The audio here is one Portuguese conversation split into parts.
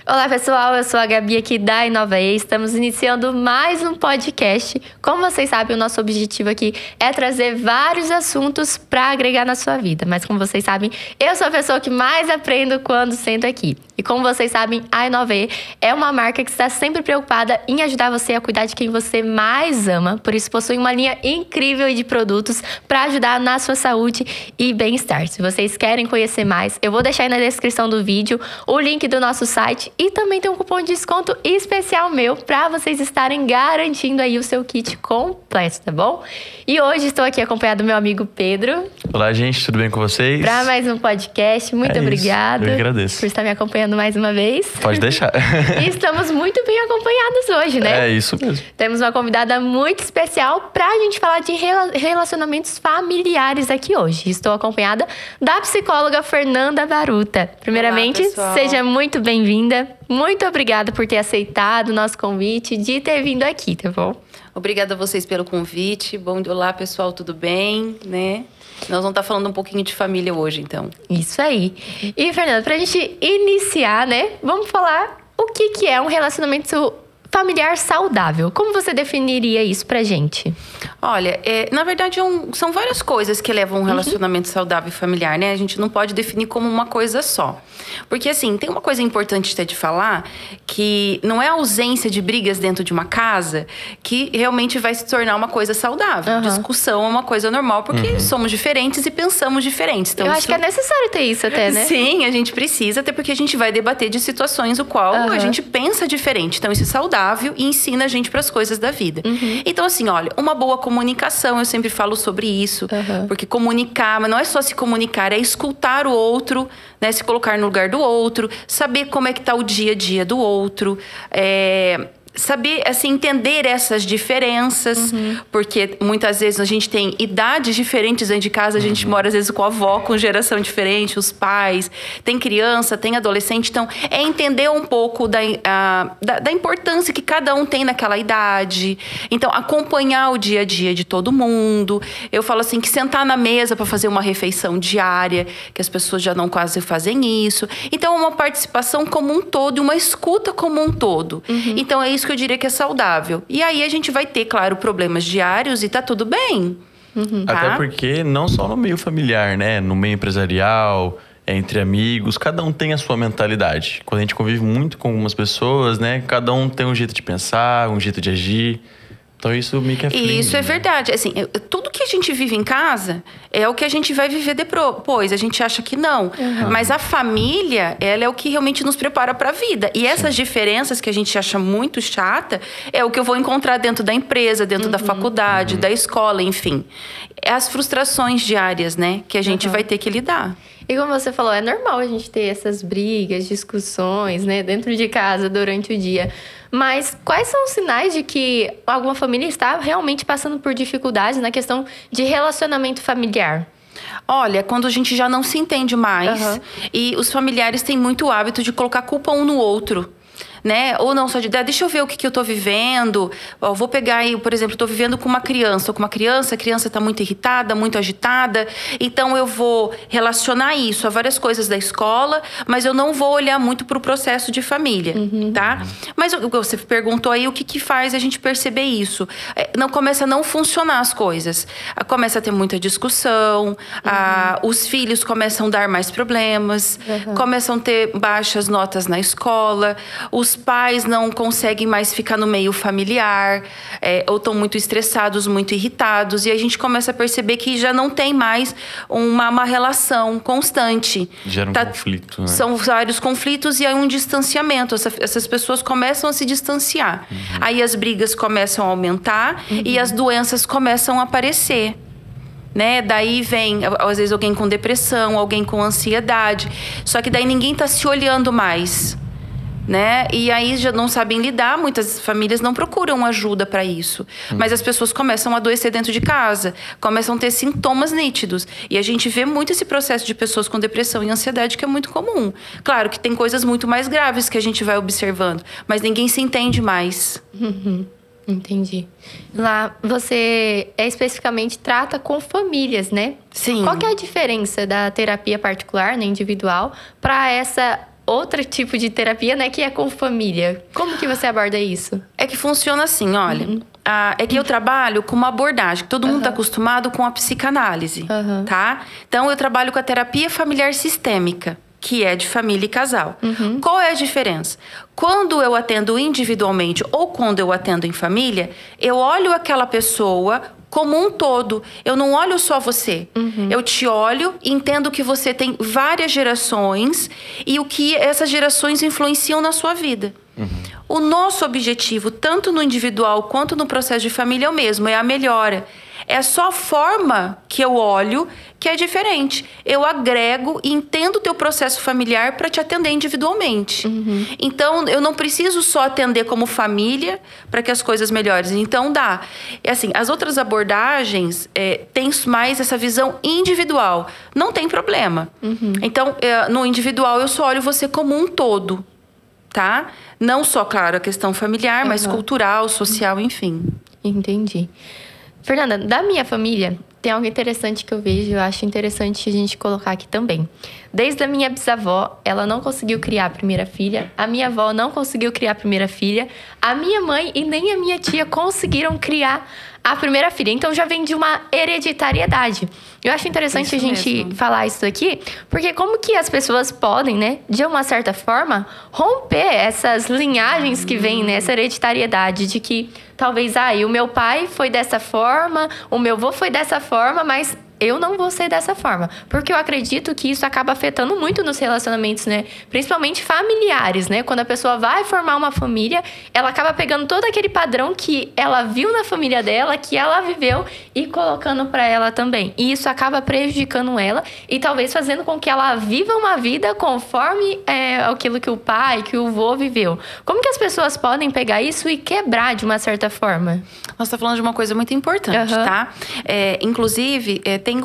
Olá, pessoal, eu sou a Gabi aqui da Inovaê. Estamos iniciando mais um podcast. Como vocês sabem, o nosso objetivo aqui é trazer vários assuntos para agregar na sua vida. Mas como vocês sabem, eu sou a pessoa que mais aprendo quando sento aqui. E como vocês sabem, a Inovaê é uma marca que está sempre preocupada em ajudar você a cuidar de quem você mais ama. Por isso, possui uma linha incrível de produtos para ajudar na sua saúde e bem-estar. Se vocês querem conhecer mais, eu vou deixar aí na descrição do vídeo o link do nosso site e também tem um cupom de desconto especial meu para vocês estarem garantindo aí o seu kit completo, tá bom? E hoje estou aqui acompanhado do meu amigo Pedro. Olá, gente, tudo bem com vocês? Para mais um podcast. Muito obrigada. Eu agradeço por estar me acompanhando mais uma vez. Pode deixar. E estamos muito bem acompanhados hoje, né? É isso mesmo. Temos uma convidada muito especial para a gente falar de relacionamentos familiares aqui hoje. Estou acompanhada da psicóloga Fernanda Varuta. Primeiramente, olá, seja muito bem-vinda. Muito obrigada por ter aceitado o nosso convite, de ter vindo aqui, tá bom? Obrigada a vocês pelo convite. Olá, pessoal, tudo bem, né? Nós vamos estar falando um pouquinho de família hoje, então. Isso aí. E, Fernanda, pra gente iniciar, né? Vamos falar o que é um relacionamento familiar saudável. Como você definiria isso pra gente? Olha, na verdade são várias coisas que levam um relacionamento saudável e familiar, né? A gente não pode definir como uma coisa só. Porque, assim, tem uma coisa importante até de falar, que não é a ausência de brigas dentro de uma casa que realmente vai se tornar uma coisa saudável. Discussão é uma coisa normal, porque somos diferentes e pensamos diferentes. Então, eu acho que é necessário ter isso até, né? Sim, a gente precisa, até porque a gente vai debater de situações o qual a gente pensa diferente. Então, isso é saudável e ensina a gente para as coisas da vida. Então, assim, olha, uma boa comunicação, eu sempre falo sobre isso. Porque comunicar, mas não é só se comunicar, é escutar o outro, né? Se colocar no lugar do outro, saber como é que tá o dia a dia do outro, saber, assim, entender essas diferenças, porque muitas vezes a gente tem idades diferentes dentro de casa, a gente mora às vezes com a avó, com geração diferente, os pais, tem criança, tem adolescente, então é entender um pouco da importância que cada um tem naquela idade, então acompanhar o dia a dia de todo mundo. Eu falo assim, que sentar na mesa para fazer uma refeição diária, que as pessoas já não quase fazem isso, então é uma participação como um todo, uma escuta como um todo. Então é isso que eu diria que é saudável. E aí a gente vai ter, claro, problemas diários e tá tudo bem. Tá? Até porque não só no meio familiar, né? No meio empresarial, entre amigos, cada um tem a sua mentalidade. Quando a gente convive muito com algumas pessoas, né? Cada um tem um jeito de pensar, um jeito de agir. Então isso meio que aflige, isso é verdade. Assim, tudo que a gente vive em casa é o que a gente vai viver depois. A gente acha que não. Mas a família, ela é o que realmente nos prepara para a vida. E essas diferenças que a gente acha muito chata é o que eu vou encontrar dentro da empresa, dentro da faculdade, da escola, enfim. É as frustrações diárias, né? Que a gente vai ter que lidar. E como você falou, é normal a gente ter essas brigas, discussões, né, dentro de casa durante o dia. Mas quais são os sinais de que alguma família está realmente passando por dificuldades na questão de relacionamento familiar? Olha, quando a gente já não se entende mais e os familiares têm muito hábito de colocar culpa um no outro. Né? Ou não só de deixa eu ver o que eu tô vivendo. Eu vou pegar aí, por exemplo, tô vivendo com uma criança. Tô com uma criança, a criança tá muito irritada, muito agitada. Então eu vou relacionar isso a várias coisas da escola, mas eu não vou olhar muito pro processo de família, tá? Mas você perguntou aí o que faz a gente perceber isso. Não começa a não funcionar as coisas. Começa a ter muita discussão, os filhos começam a dar mais problemas, começam a ter baixas notas na escola, os pais não conseguem mais ficar no meio familiar, ou estão muito estressados, muito irritados, e a gente começa a perceber que já não tem mais uma relação constante. Gera um conflito, né? São vários conflitos e aí um distanciamento. Essas pessoas começam a se distanciar. Aí as brigas começam a aumentar e as doenças começam a aparecer. Né? Daí vem, às vezes, alguém com depressão, alguém com ansiedade. Só que daí ninguém tá se olhando mais. Né? E aí já não sabem lidar, muitas famílias não procuram ajuda para isso. Mas as pessoas começam a adoecer dentro de casa, começam a ter sintomas nítidos. E a gente vê muito esse processo de pessoas com depressão e ansiedade, que é muito comum. Claro que tem coisas muito mais graves que a gente vai observando, mas ninguém se entende mais. Entendi. Lá você especificamente trata com famílias, né? Sim. Qual que é a diferença da terapia particular, né, individual, para essa outro tipo de terapia, né? Que é com família. Como que você aborda isso? É que funciona assim, olha. É que eu trabalho com uma abordagem. Todo mundo está acostumado com a psicanálise, tá? Então, eu trabalho com a terapia familiar sistêmica, que é de família e casal. Qual é a diferença? Quando eu atendo individualmente ou quando eu atendo em família, eu olho aquela pessoa como um todo. Eu não olho só você. Eu te olho e entendo que você tem várias gerações e o que essas gerações influenciam na sua vida. O nosso objetivo, tanto no individual quanto no processo de família, é o mesmo, é a melhora. É só a forma que eu olho que é diferente. Eu agrego e entendo o teu processo familiar para te atender individualmente. Então, eu não preciso só atender como família para que as coisas melhorem. Então, dá. É assim, as outras abordagens têm mais essa visão individual. Não tem problema. Então, no individual, eu só olho você como um todo, tá? Não só, claro, a questão familiar, mas cultural, social, enfim. Entendi. Fernanda, da minha família, tem algo interessante que eu vejo, eu acho interessante a gente colocar aqui também. Desde a minha bisavó, ela não conseguiu criar a primeira filha, a minha avó não conseguiu criar a primeira filha, a minha mãe e nem a minha tia conseguiram criar a primeira filha. Então, já vem de uma hereditariedade. Eu acho interessante Isso a gente mesmo. falar isso aqui, porque como que as pessoas podem, né, de uma certa forma, romper essas linhagens que vêm nessa hereditariedade de que talvez, o meu pai foi dessa forma, o meu avô foi dessa forma, mas eu não vou ser dessa forma. Porque eu acredito que isso acaba afetando muito nos relacionamentos, né? Principalmente familiares, né? Quando a pessoa vai formar uma família, ela acaba pegando todo aquele padrão que ela viu na família dela, que ela viveu, e colocando pra ela também. E isso acaba prejudicando ela e talvez fazendo com que ela viva uma vida conforme aquilo que o pai, que o avô viveu. Como que as pessoas podem pegar isso e quebrar de uma certa forma? Você está falando de uma coisa muito importante, tá? Inclusive, tem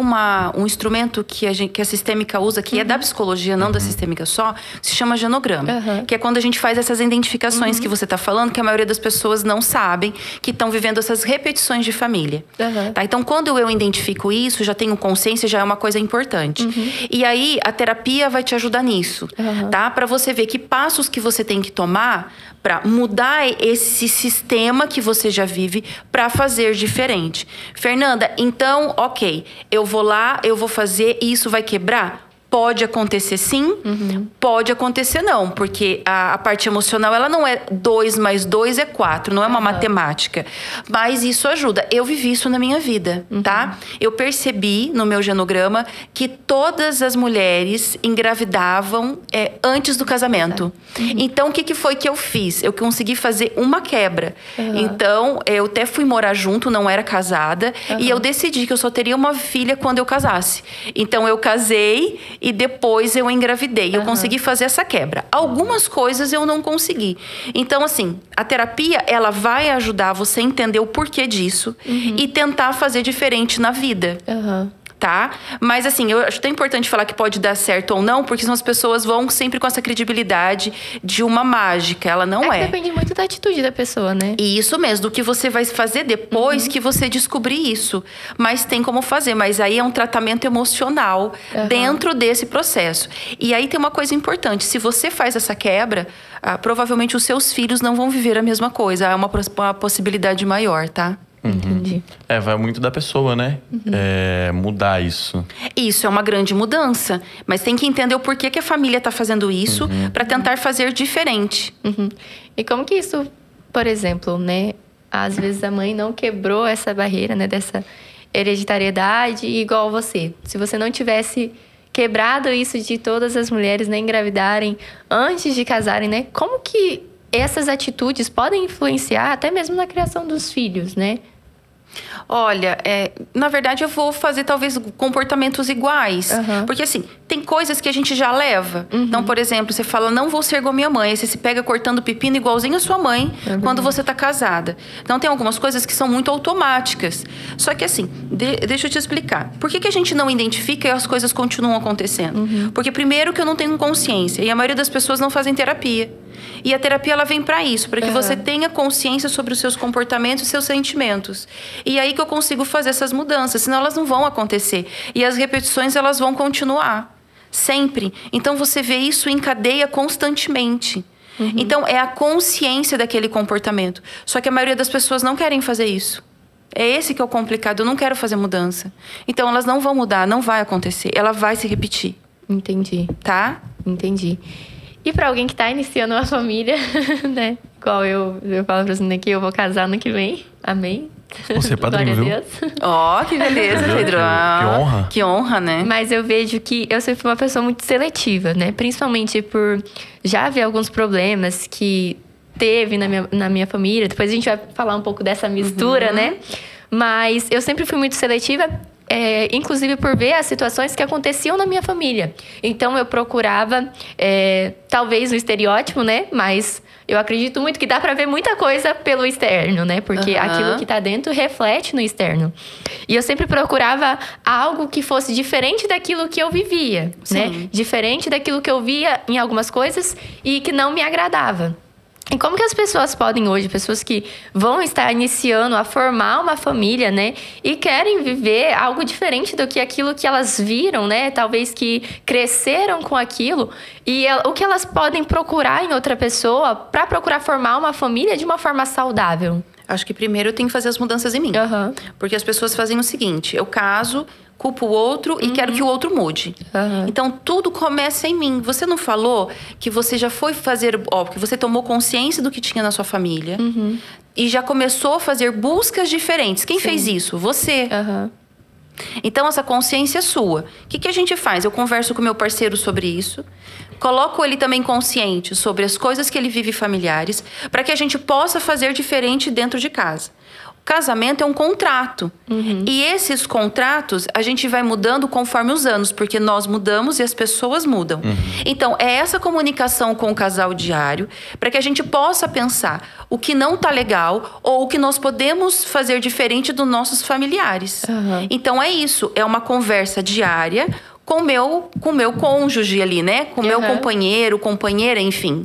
um instrumento que a sistêmica usa, que é da psicologia, não da sistêmica só, se chama genograma. Que é quando a gente faz essas identificações que você está falando, que a maioria das pessoas não sabem, que estão vivendo essas repetições de família. Tá? Então, quando eu identifico isso, já tenho consciência, já é uma coisa importante. E aí, a terapia vai te ajudar nisso, tá? Para você ver que passos que você tem que tomar para mudar esse sistema que você já vive para fazer diferente. Fernanda, então, ok, eu vou lá, eu vou fazer e isso vai quebrar? Pode acontecer sim, pode acontecer não, porque a parte emocional, ela não é 2 mais 2 é 4, não é uma matemática. Mas isso ajuda. Eu vivi isso na minha vida, tá? Eu percebi no meu genograma que todas as mulheres engravidavam antes do casamento. Então, o que foi que eu fiz? Eu consegui fazer uma quebra. Então, eu até fui morar junto, não era casada, e eu decidi que eu só teria uma filha quando eu casasse. Então, eu casei e depois eu engravidei. Eu consegui fazer essa quebra. Algumas coisas eu não consegui. Então, assim, a terapia, ela vai ajudar você a entender o porquê disso e tentar fazer diferente na vida. Tá? Mas assim, eu acho tão importante falar que pode dar certo ou não, porque senão as pessoas vão sempre com essa credibilidade de uma mágica. Ela não é. Depende muito da atitude da pessoa, né? E isso mesmo, do que você vai fazer depois que você descobrir isso. Mas tem como fazer. Mas aí é um tratamento emocional dentro desse processo. E aí tem uma coisa importante. Se você faz essa quebra, provavelmente os seus filhos não vão viver a mesma coisa. É uma possibilidade maior, tá? Entendi. Vai muito da pessoa, né? Mudar isso. Isso é uma grande mudança. Mas tem que entender o porquê que a família está fazendo isso para tentar fazer diferente. E como que isso, por exemplo, né? Às vezes a mãe não quebrou essa barreira, né? Dessa hereditariedade igual você. Se você não tivesse quebrado isso de todas as mulheres, né, engravidarem antes de casarem, né? Como que essas atitudes podem influenciar até mesmo na criação dos filhos, né? Olha, na verdade eu vou fazer talvez comportamentos iguais. Porque assim, tem coisas que a gente já leva. Então, por exemplo, você fala, não vou ser igual a minha mãe. Aí você se pega cortando pepino igualzinho a sua mãe quando você tá casada. Então, tem algumas coisas que são muito automáticas. Só que assim, deixa eu te explicar. Por que a gente não identifica e as coisas continuam acontecendo? Porque primeiro que eu não tenho consciência. E a maioria das pessoas não fazem terapia. E a terapia, ela vem para isso. Para que você tenha consciência sobre os seus comportamentos e seus sentimentos. E aí que eu consigo fazer essas mudanças. Senão elas não vão acontecer. E as repetições, elas vão continuar. Sempre. Então, você vê isso em cadeia constantemente. Então, é a consciência daquele comportamento. Só que a maioria das pessoas não querem fazer isso. É esse que é o complicado. Eu não quero fazer mudança. Então, elas não vão mudar, não vai acontecer. Ela vai se repetir. Entendi. Tá? Entendi. E pra alguém que tá iniciando uma família, né? Igual eu falo pra você que eu vou casar ano que vem. Amém? Você é padrinho, viu? Ó, que beleza, Pedro. Que honra. Que honra, né? Mas eu vejo que eu sempre fui uma pessoa muito seletiva, né? Principalmente por já ver alguns problemas que teve na minha família. Depois a gente vai falar um pouco dessa mistura, né? Mas eu sempre fui muito seletiva, inclusive por ver as situações que aconteciam na minha família. Então eu procurava, talvez o estereótipo, né? Mas eu acredito muito que dá pra ver muita coisa pelo externo, né? Porque aquilo que tá dentro reflete no externo. E eu sempre procurava algo que fosse diferente daquilo que eu vivia, né? Diferente daquilo que eu via em algumas coisas e que não me agradava. E como que as pessoas podem hoje, pessoas que vão estar iniciando a formar uma família, né? E querem viver algo diferente do que aquilo que elas viram, né? Talvez que cresceram com aquilo. E o que elas podem procurar em outra pessoa para procurar formar uma família de uma forma saudável? Acho que primeiro eu tenho que fazer as mudanças em mim. Porque as pessoas fazem o seguinte, eu caso, culpo o outro e quero que o outro mude. Então, tudo começa em mim. Você não falou que você já foi fazer... que você tomou consciência do que tinha na sua família. E já começou a fazer buscas diferentes. Quem fez isso? Você. Então, essa consciência é sua. O que a gente faz? Eu converso com meu parceiro sobre isso. Coloco ele também consciente sobre as coisas que ele vive familiares, para que a gente possa fazer diferente dentro de casa. O casamento é um contrato. E esses contratos, a gente vai mudando conforme os anos, porque nós mudamos e as pessoas mudam. Então, é essa comunicação com o casal diário, para que a gente possa pensar o que não tá legal ou o que nós podemos fazer diferente dos nossos familiares. Então, é isso. É uma conversa diária com o meu cônjuge ali, né? Com o meu companheiro, companheira, enfim.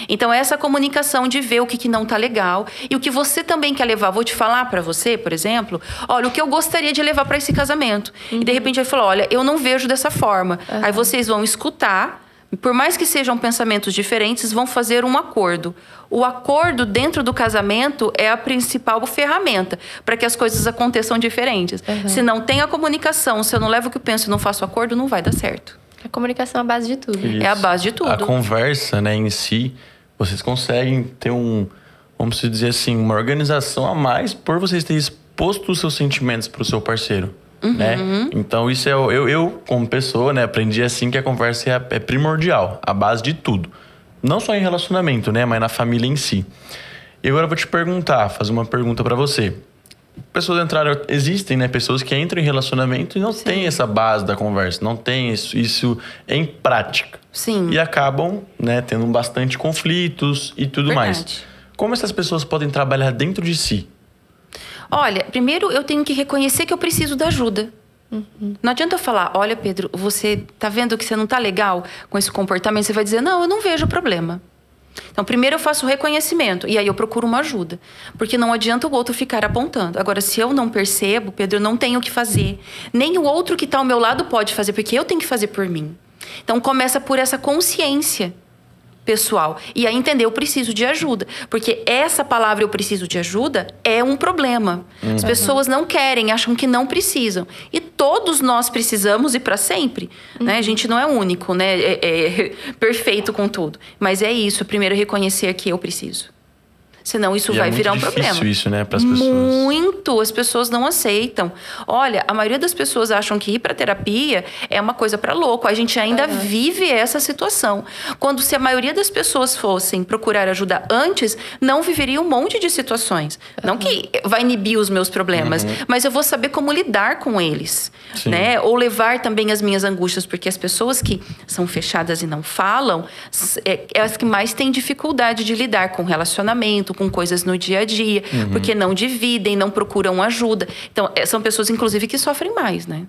Então, essa comunicação de ver o que não tá legal e o que você também quer levar. Vou te falar pra você, por exemplo, olha, o que eu gostaria de levar pra esse casamento. E, de repente, ele falou, olha, eu não vejo dessa forma. Aí, vocês vão escutar, por mais que sejam pensamentos diferentes, vão fazer um acordo. O acordo dentro do casamento é a principal ferramenta para que as coisas aconteçam diferentes. Se não tem a comunicação, se eu não levo o que eu penso e não faço acordo, não vai dar certo. A comunicação é a base de tudo. Isso. É a base de tudo. A conversa, né, em si, vocês conseguem ter vamos dizer assim, uma organização a mais por vocês terem exposto os seus sentimentos para o seu parceiro. Né? Então, isso é eu, como pessoa, né, aprendi assim que a conversa é primordial, a base de tudo. Não só em relacionamento, né, mas na família em si. E agora eu vou te perguntar, fazer uma pergunta para você. Existem, né, pessoas que entram em relacionamento e não têm essa base da conversa, não tem isso em prática. E acabam, né, tendo bastante conflitos e tudo mais. Como essas pessoas podem trabalhar dentro de si? Olha, primeiro eu tenho que reconhecer que eu preciso da ajuda. Não adianta eu falar, olha, Pedro, você tá vendo que você não tá legal com esse comportamento? Você vai dizer, não, eu não vejo problema. Então, primeiro eu faço o reconhecimento e aí eu procuro uma ajuda. Porque não adianta o outro ficar apontando. Agora, se eu não percebo, Pedro, eu não tenho o que fazer. Nem o outro que tá ao meu lado pode fazer, porque eu tenho que fazer por mim. Então, começa por essa consciência pessoal. E aí entender, eu preciso de ajuda. Porque essa palavra, eu preciso de ajuda, é um problema. As pessoas não querem, acham que não precisam. E todos nós precisamos e para sempre. Né? A gente não é único, né? É perfeito com tudo. Mas é isso, primeiro reconhecer que eu preciso. Senão isso vai virar um problema. É muito difícil isso, né, para as pessoas. Muito. As pessoas não aceitam. Olha, a maioria das pessoas acham que ir para terapia é uma coisa para louco. A gente ainda vive essa situação. Quando se a maioria das pessoas fossem procurar ajuda antes, não viveria um monte de situações. Não que vai inibir os meus problemas, mas eu vou saber como lidar com eles. Né? Ou levar também as minhas angústias, porque as pessoas que são fechadas e não falam, é as que mais têm dificuldade de lidar com relacionamento, com coisas no dia a dia, porque não dividem, não procuram ajuda. Então, são pessoas, inclusive, que sofrem mais, né?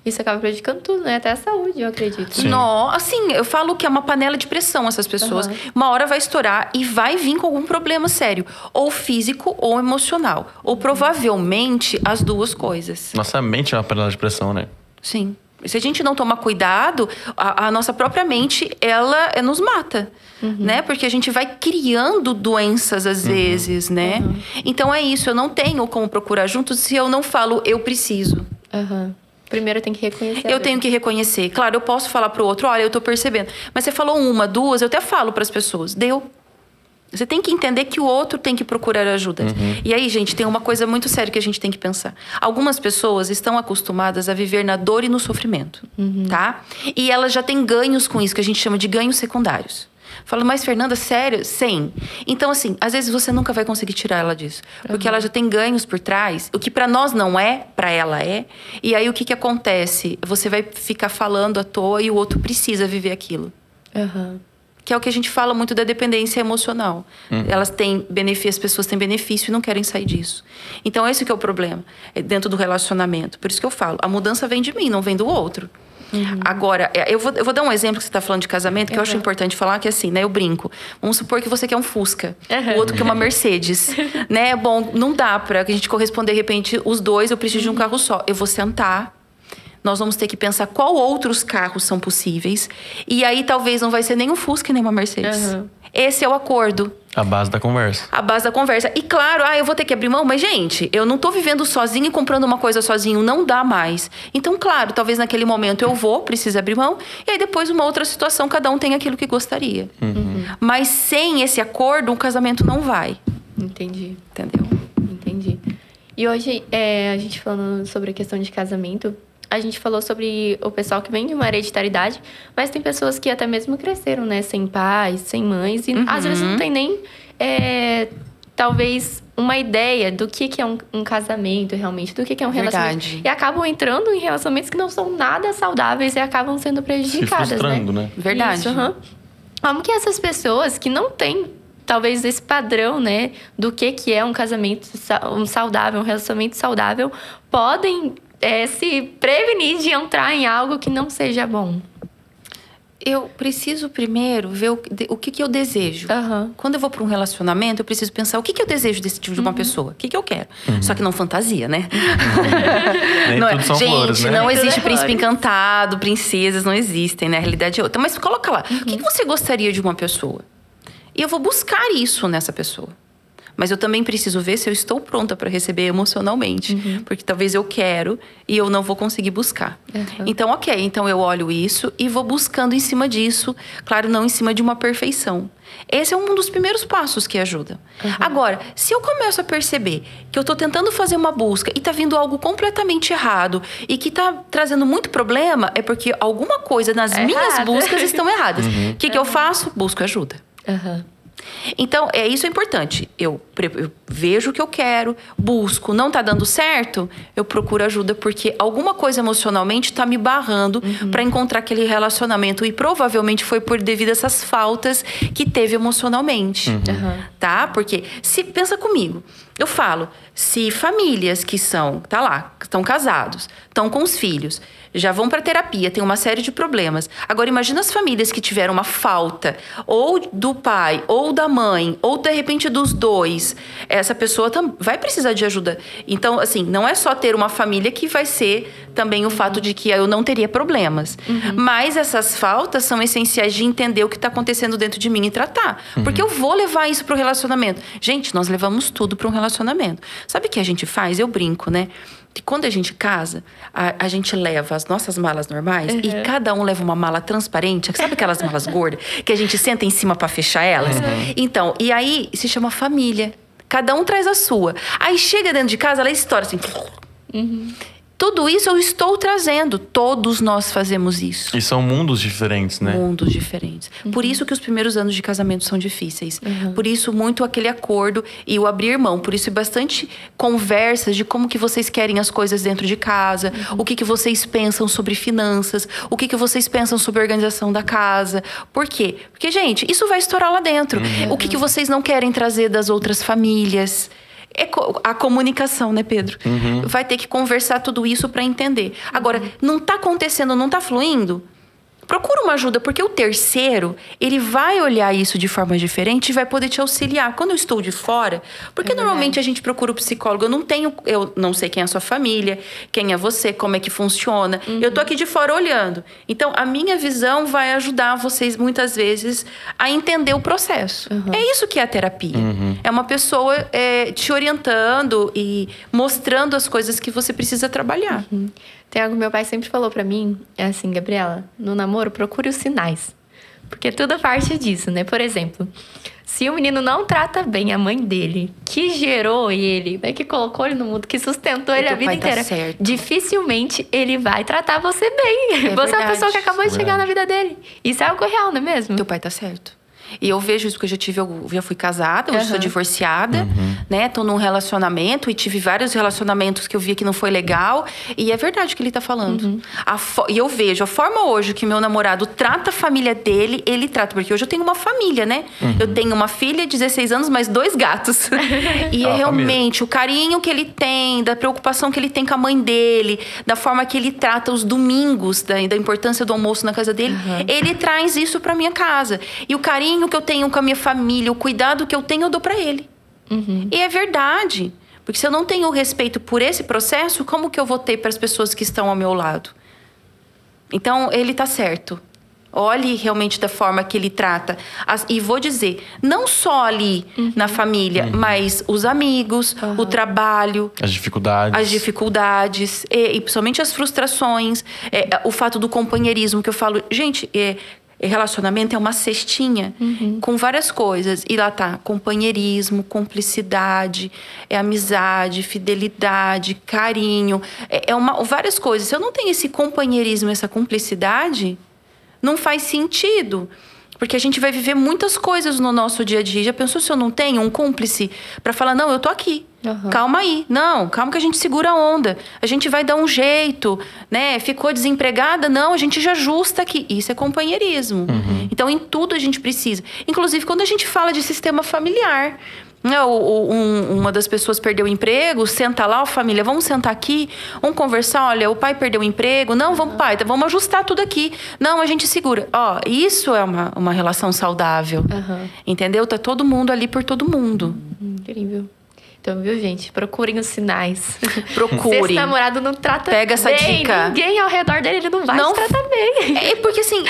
Isso acaba prejudicando tudo, né? Até a saúde, eu acredito. Não, assim, eu falo que é uma panela de pressão essas pessoas. Uma hora vai estourar e vai vir com algum problema sério. Ou físico ou emocional. Ou provavelmente as duas coisas. Nossa mente é uma panela de pressão, né? Sim. Se a gente não tomar cuidado, a nossa própria mente, ela nos mata, né? Porque a gente vai criando doenças às vezes, né? Então é isso, eu não tenho como procurar juntos se eu não falo eu preciso. Primeiro tem que reconhecer. Eu tenho que reconhecer. Claro, eu posso falar pro outro, olha, eu tô percebendo. Mas você falou 1, 2, eu até falo pras pessoas, deu. Você tem que entender que o outro tem que procurar ajuda. E aí, gente, tem uma coisa muito séria que a gente tem que pensar. Algumas pessoas estão acostumadas a viver na dor e no sofrimento, tá? E elas já têm ganhos com isso, que a gente chama de ganhos secundários. Fala, mas Fernanda, sério? Sim. Então, assim, às vezes você nunca vai conseguir tirar ela disso. Porque ela já tem ganhos por trás. O que pra nós não é, pra ela é. E aí, o que acontece? Você vai ficar falando à toa e o outro precisa viver aquilo. Que é o que a gente fala muito da dependência emocional. Elas têm benefício, as pessoas têm benefício e não querem sair disso. Então, esse que é o problema dentro do relacionamento. Por isso que eu falo, a mudança vem de mim, não vem do outro. Agora, eu vou dar um exemplo que você está falando de casamento, que eu acho importante falar, que é assim, né? Eu brinco. Vamos supor que você quer um Fusca, o outro quer uma Mercedes. Né? Bom, não dá para a gente corresponder, de repente, os dois, eu preciso de um carro só. Eu vou sentar. Nós vamos ter que pensar qual outros carros são possíveis. E aí, talvez, não vai ser nem um Fusca, nem uma Mercedes. Esse é o acordo. A base da conversa. A base da conversa. E claro, eu vou ter que abrir mão. Mas, gente, eu não tô vivendo sozinho e comprando uma coisa sozinho. Não dá mais. Então, claro, talvez naquele momento eu precise abrir mão. E aí, depois, uma outra situação, cada um tem aquilo que gostaria. Mas sem esse acordo, um casamento não vai. Entendi. Entendeu? Entendi. E hoje, a gente falando sobre a questão de casamento... A gente falou sobre o pessoal que vem de uma hereditariedade, mas tem pessoas que até mesmo cresceram, né? Sem pais, sem mães. E às vezes não tem nem, talvez, uma ideia do que é um casamento realmente, do que é um relacionamento. Verdade. E acabam entrando em relacionamentos que não são nada saudáveis e acabam sendo prejudicadas, se frustrando, né? Verdade. Isso, Como que essas pessoas que não têm, talvez, esse padrão, né? Do que é um casamento saudável, um relacionamento saudável, podem... se prevenir de entrar em algo que não seja bom? Eu preciso primeiro ver o que eu desejo. Quando eu vou para um relacionamento, eu preciso pensar o que eu desejo desse tipo de uma pessoa. O que eu quero. Só que não fantasia, né? Nem não tudo são gente, flores, né? não existe príncipe encantado, princesas, não existem, né? A realidade é outra. Mas coloca lá. O que você gostaria de uma pessoa? E eu vou buscar isso nessa pessoa. Mas eu também preciso ver se eu estou pronta para receber emocionalmente. Porque talvez eu quero e eu não vou conseguir buscar. Então, ok. Então, eu olho isso e vou buscando em cima disso. Claro, não em cima de uma perfeição. Esse é um dos primeiros passos que ajuda. Agora, se eu começo a perceber que eu estou tentando fazer uma busca e está vindo algo completamente errado e que está trazendo muito problema, é porque alguma coisa nas minhas buscas estão erradas. O que eu faço? Busco ajuda. Então, isso é importante. Eu vejo o que eu quero, busco, não tá dando certo, eu procuro ajuda, porque alguma coisa emocionalmente tá me barrando para encontrar aquele relacionamento. E provavelmente foi por devido a essas faltas que teve emocionalmente. Tá? Porque, pensa comigo, eu falo, se famílias que estão casados, estão com os filhos, já vão para terapia, tem uma série de problemas. Agora, imagina as famílias que tiveram uma falta, ou do pai, ou da mãe, ou de repente dos dois. Essa pessoa vai precisar de ajuda. Então, assim, não é só ter uma família que vai ser também o fato de que eu não teria problemas. Mas essas faltas são essenciais de entender o que está acontecendo dentro de mim e tratar. Porque eu vou levar isso para o relacionamento. Gente, nós levamos tudo para um relacionamento. Sabe o que a gente faz? Eu brinco, né? Que quando a gente casa, a gente leva as nossas malas normais e cada um leva uma mala transparente. Sabe aquelas malas gordas que a gente senta em cima para fechar elas? Então, e aí se chama família. Cada um traz a sua. Aí chega dentro de casa, ela estoura assim. Tudo isso eu estou trazendo. Todos nós fazemos isso. E são mundos diferentes, né? Mundos diferentes. Por isso que os primeiros anos de casamento são difíceis. Por isso, muito aquele acordo e o abrir mão. Por isso, bastante conversas de como que vocês querem as coisas dentro de casa. O que vocês pensam sobre finanças. O que vocês pensam sobre a organização da casa. Por quê? Porque, gente, isso vai estourar lá dentro. O que vocês não querem trazer das outras famílias. É a comunicação, né, Pedro? Vai ter que conversar tudo isso para entender. Agora, não tá acontecendo, não tá fluindo? procura uma ajuda, porque o terceiro, ele vai olhar isso de forma diferente e vai poder te auxiliar. Quando eu estou de fora, porque normalmente a gente procura o psicólogo, eu não sei quem é a sua família, quem é você, como é que funciona. Eu tô aqui de fora olhando. Então, a minha visão vai ajudar vocês, muitas vezes, a entender o processo. É isso que é a terapia. É uma pessoa te orientando e mostrando as coisas que você precisa trabalhar. Tem algo que meu pai sempre falou pra mim, é assim, Gabriela, no namoro, procure os sinais. Porque tudo parte disso, né? Por exemplo, se o menino não trata bem a mãe dele, que gerou ele, né, que colocou ele no mundo, que sustentou ele a vida inteira, dificilmente ele vai tratar você bem. Você é a pessoa que acabou de chegar na vida dele. Isso é algo real, não é mesmo? Teu pai tá certo. E eu vejo isso, porque eu já fui casada, eu sou divorciada, né? Tô num relacionamento e tive vários relacionamentos que eu via que não foi legal. E é verdade o que ele tá falando. E eu vejo a forma hoje que meu namorado trata a família dele, ele trata. Porque hoje eu tenho uma família, né? Eu tenho uma filha de 16 anos, mais 2 gatos. E é realmente o carinho que ele tem, da preocupação que ele tem com a mãe dele, da forma que ele trata os domingos, da importância do almoço na casa dele. Ele traz isso pra minha casa. E o carinho que eu tenho com a minha família, o cuidado que eu tenho, eu dou pra ele. E é verdade. Porque se eu não tenho respeito por esse processo, como que eu vou ter para as pessoas que estão ao meu lado? Então, ele tá certo. Olhe realmente da forma que ele trata. E vou dizer, não só ali na família, mas os amigos, o trabalho. As dificuldades. E principalmente as frustrações. O fato do companheirismo, que eu falo... Gente, relacionamento é uma cestinha com várias coisas. E lá tá companheirismo, cumplicidade, amizade, fidelidade, carinho. Várias coisas. Se eu não tenho esse companheirismo, essa cumplicidade, não faz sentido. Porque a gente vai viver muitas coisas no nosso dia a dia. Já pensou se eu não tenho um cúmplice para falar, não, eu tô aqui. Calma aí. Não, calma que a gente segura a onda. A gente vai dar um jeito, né? Ficou desempregada? Não, a gente já ajusta aqui. Isso é companheirismo. Então, em tudo a gente precisa. Inclusive, quando a gente fala de sistema familiar... Uma das pessoas perdeu o emprego, senta lá, família, vamos sentar aqui, vamos conversar, olha, o pai perdeu o emprego, não, vamos, pai, vamos ajustar tudo aqui. Não, a gente segura. Isso é uma relação saudável, entendeu? Tá todo mundo ali por todo mundo. Incrível. Então, viu, gente? Procurem os sinais. Procurem. Se esse namorado não trata Pega essa bem, dica. Ninguém ao redor dele, ele não vai te tratar bem. Porque assim,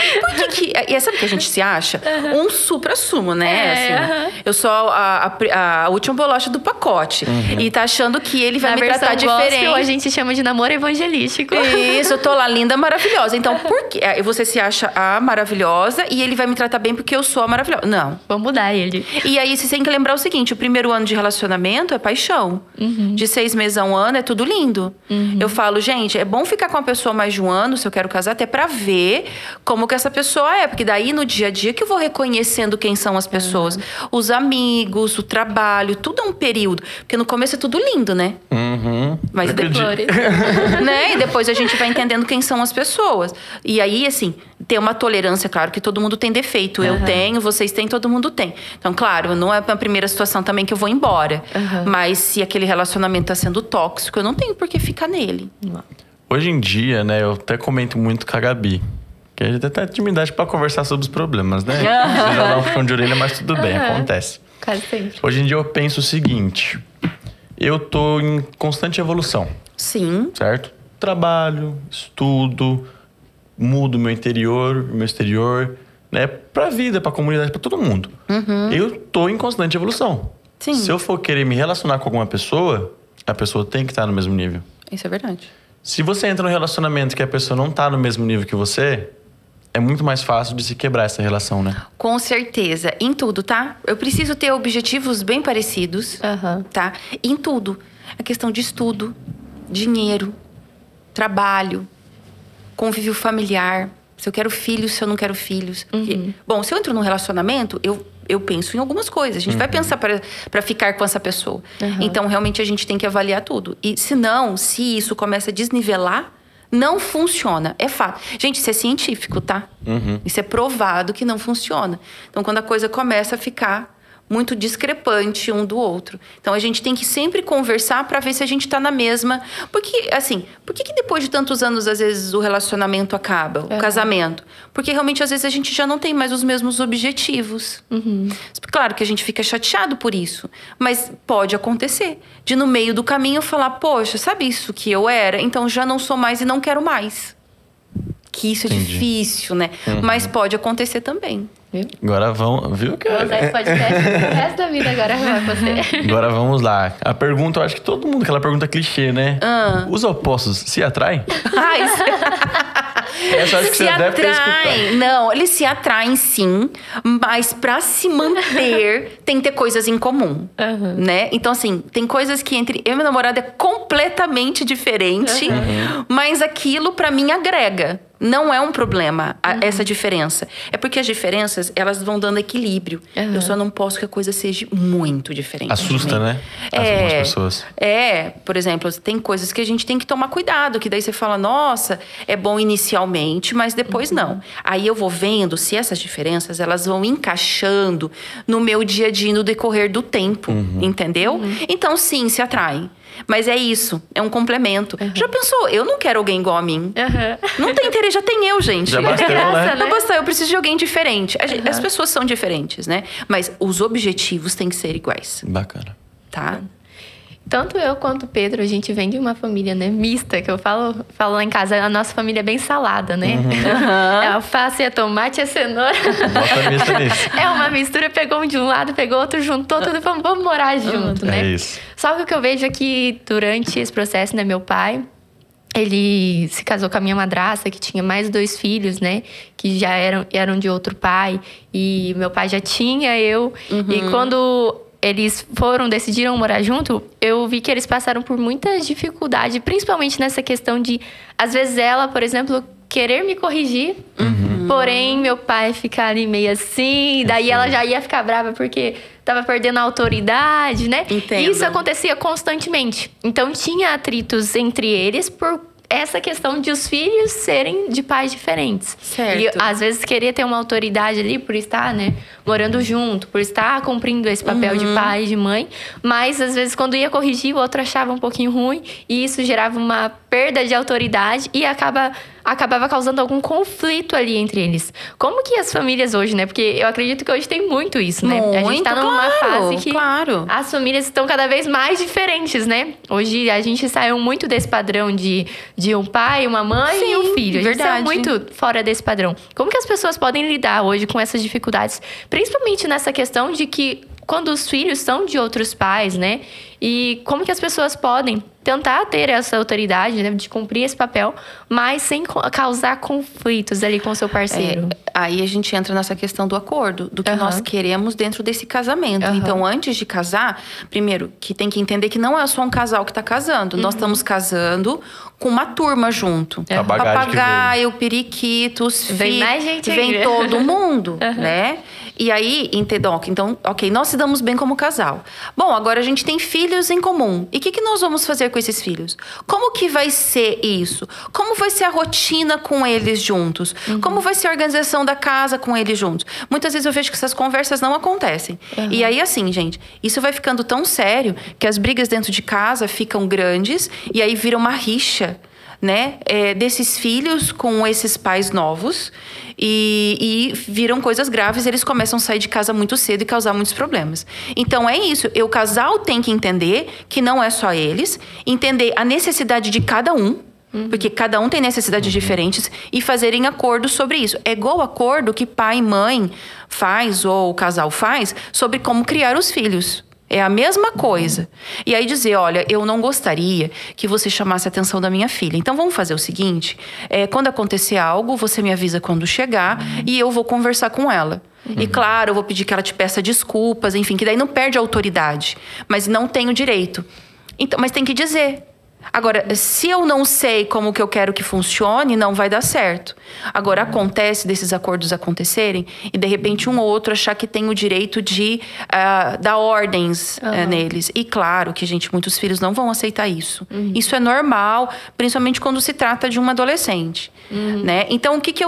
e sabe o que a gente se acha? Um supra-sumo, né? Eu sou a última bolacha do pacote. E tá achando que ele vai me tratar diferente. Gospel, a gente chama de namoro evangelístico. Isso, eu tô lá linda, maravilhosa. Então, por que você se acha a maravilhosa e ele vai me tratar bem porque eu sou a maravilhosa? Não. Vamos mudar ele. E aí, você tem que lembrar o seguinte, o primeiro ano de relacionamento é paixão. De 6 meses a 1 ano é tudo lindo. Eu falo, gente, é bom ficar com a pessoa mais de 1 ano, se eu quero casar, até pra ver como que essa pessoa é. Porque daí, no dia a dia, que eu vou reconhecendo quem são as pessoas. Os amigos, o trabalho, tudo é um período. Porque no começo é tudo lindo, né? Mas depois, né? E depois a gente vai entendendo quem são as pessoas. E aí, assim, ter uma tolerância, claro que todo mundo tem defeito. Eu tenho, vocês têm, todo mundo tem. Então, claro, não é a primeira situação também que eu vou embora. Mas se aquele relacionamento tá sendo tóxico, eu não tenho por que ficar nele. Hoje em dia, né, eu até comento muito com a Gabi. Que a gente até tem intimidade pra conversar sobre os problemas, né? Você já dá um puxão de orelha, mas tudo bem, acontece. Quase sempre. Hoje em dia eu penso o seguinte. Eu tô em constante evolução. Sim. Certo? Trabalho, estudo, mudo meu interior, meu exterior, né? Pra vida, pra comunidade, pra todo mundo. Eu tô em constante evolução. Sim. Se eu for querer me relacionar com alguma pessoa, a pessoa tem que estar no mesmo nível. Isso é verdade. Se você entra num relacionamento que a pessoa não tá no mesmo nível que você, é muito mais fácil de se quebrar essa relação, né? Com certeza. Em tudo, tá? Eu preciso ter objetivos bem parecidos, tá? Em tudo. A questão de estudo, dinheiro, trabalho, convívio familiar. Se eu quero filhos, se eu não quero filhos. Bom, se eu entro num relacionamento, eu penso em algumas coisas. A gente vai pensar para ficar com essa pessoa. Então, realmente, a gente tem que avaliar tudo. E se isso começa a desnivelar, não funciona. É fato. Gente, isso é científico, tá? Isso é provado que não funciona. Então, quando a coisa começa a ficar muito discrepante um do outro. Então a gente tem que sempre conversar para ver se a gente está na mesma. Porque, assim, por que depois de tantos anos, às vezes, o relacionamento acaba, o casamento? Porque realmente, às vezes, a gente já não tem mais os mesmos objetivos. Claro que a gente fica chateado por isso, mas pode acontecer. De no meio do caminho falar, poxa, sabe isso que eu era? Então já não sou mais e não quero mais. Que isso é difícil, né? Mas pode acontecer também. Agora vamos... Viu que... Vou usar esse podcast pro resto da vida agora com você. Agora vamos lá. A pergunta, eu acho que todo mundo... Aquela pergunta clichê, né? Os opostos se atraem? Essa eu acho que você deve ter escutado. Não, eles se atraem sim, mas pra se manter tem que ter coisas em comum, né? Então assim, tem coisas que entre eu e meu namorado é completamente diferente, mas aquilo pra mim agrega. Não é um problema essa diferença. É porque as diferenças, elas vão dando equilíbrio. Eu só não posso que a coisa seja muito diferente. Assusta, né? Algumas pessoas. Por exemplo, tem coisas que a gente tem que tomar cuidado. Que daí você fala, nossa, é bom inicialmente, mas depois não. Aí eu vou vendo se essas diferenças, elas vão encaixando no meu dia a dia, no decorrer do tempo. Entendeu? Então, sim, se atraem. Mas é isso, é um complemento. Já pensou? Eu não quero alguém igual a mim. Não tem interesse, já tem eu, gente. Já bastou, né? Não basta, eu preciso de alguém diferente. As pessoas são diferentes, né? Mas os objetivos têm que ser iguais. Bacana. Tá? Tanto eu quanto o Pedro, a gente vem de uma família, né, mista, que eu falo lá em casa, a nossa família é bem salada, né? É alface, é tomate, é cenoura. Bota mista nisso. É uma mistura, pegou um de um lado, pegou outro, juntou tudo e falou, vamos morar junto, né? É isso. Só que o que eu vejo é que durante esse processo, né, meu pai, ele se casou com a minha madrasta, que tinha mais 2 filhos, né? Que já eram de outro pai. E meu pai já tinha eu. E quando eles decidiram morar junto, eu vi que eles passaram por muita dificuldade, principalmente nessa questão de, às vezes ela, por exemplo, querer me corrigir, porém meu pai ficar ali meio assim, daí ela já ia ficar brava porque tava perdendo a autoridade, né? Entendo. E isso acontecia constantemente. Então tinha atritos entre eles por essa questão de os filhos serem de pais diferentes. Certo. E às vezes queria ter uma autoridade ali por estar, né, morando junto, por estar cumprindo esse papel de pai e de mãe, mas às vezes quando ia corrigir, o outro achava um pouquinho ruim e isso gerava uma perda de autoridade e acabava causando algum conflito ali entre eles. Como que as famílias hoje, né? Porque eu acredito que hoje tem muito isso, né? Muito, a gente tá numa fase que claro. as famílias estão cada vez mais diferentes, né? Hoje a gente saiu muito desse padrão de um pai, uma mãe e um filho. A gente saiu muito fora desse padrão. Como que as pessoas podem lidar hoje com essas dificuldades? Principalmente nessa questão de que quando os filhos são de outros pais, né? E como que as pessoas podem tentar ter essa autoridade, né, de cumprir esse papel, mas sem causar conflitos ali com o seu parceiro. Aí a gente entra nessa questão do acordo, do que nós queremos dentro desse casamento. Então, antes de casar, primeiro, que tem que entender que não é só um casal que está casando. Nós estamos casando com uma turma junto. A bagagem Papagaio, periquito, os filhos. Vem mais gente aí. Vem todo mundo, né? E aí, entendeu? Então, ok, nós se damos bem como casal. Bom, agora a gente tem filhos em comum. E o que nós vamos fazer com esses filhos? Como que vai ser isso? Como vai ser a rotina com eles juntos? Como vai ser a organização da casa com eles juntos? Muitas vezes eu vejo que essas conversas não acontecem. E aí, assim, gente, isso vai ficando tão sério que as brigas dentro de casa ficam grandes e aí vira uma rixa, né? Desses filhos com esses pais novos e viram coisas graves, eles começam a sair de casa muito cedo e causar muitos problemas. Então é isso, o casal tem que entender que não é só eles, entender a necessidade de cada um, porque cada um tem necessidades diferentes e fazerem acordo sobre isso. É igual acordo que pai e mãe faz ou o casal faz sobre como criar os filhos. É a mesma coisa. E aí dizer, olha, eu não gostaria que você chamasse a atenção da minha filha. Então vamos fazer o seguinte, quando acontecer algo, você me avisa quando chegar e eu vou conversar com ela. E claro, eu vou pedir que ela te peça desculpas, enfim, que daí não perde a autoridade. Mas não tem o direito. Então, mas tem que dizer. Agora, se eu não sei como que eu quero que funcione, não vai dar certo. Agora, acontece desses acordos acontecerem e, de repente, um ou outro achar que tem o direito de dar ordens neles. E, claro, que, gente, muitos filhos não vão aceitar isso. Isso é normal, principalmente quando se trata de uma adolescente. Né? Então, o que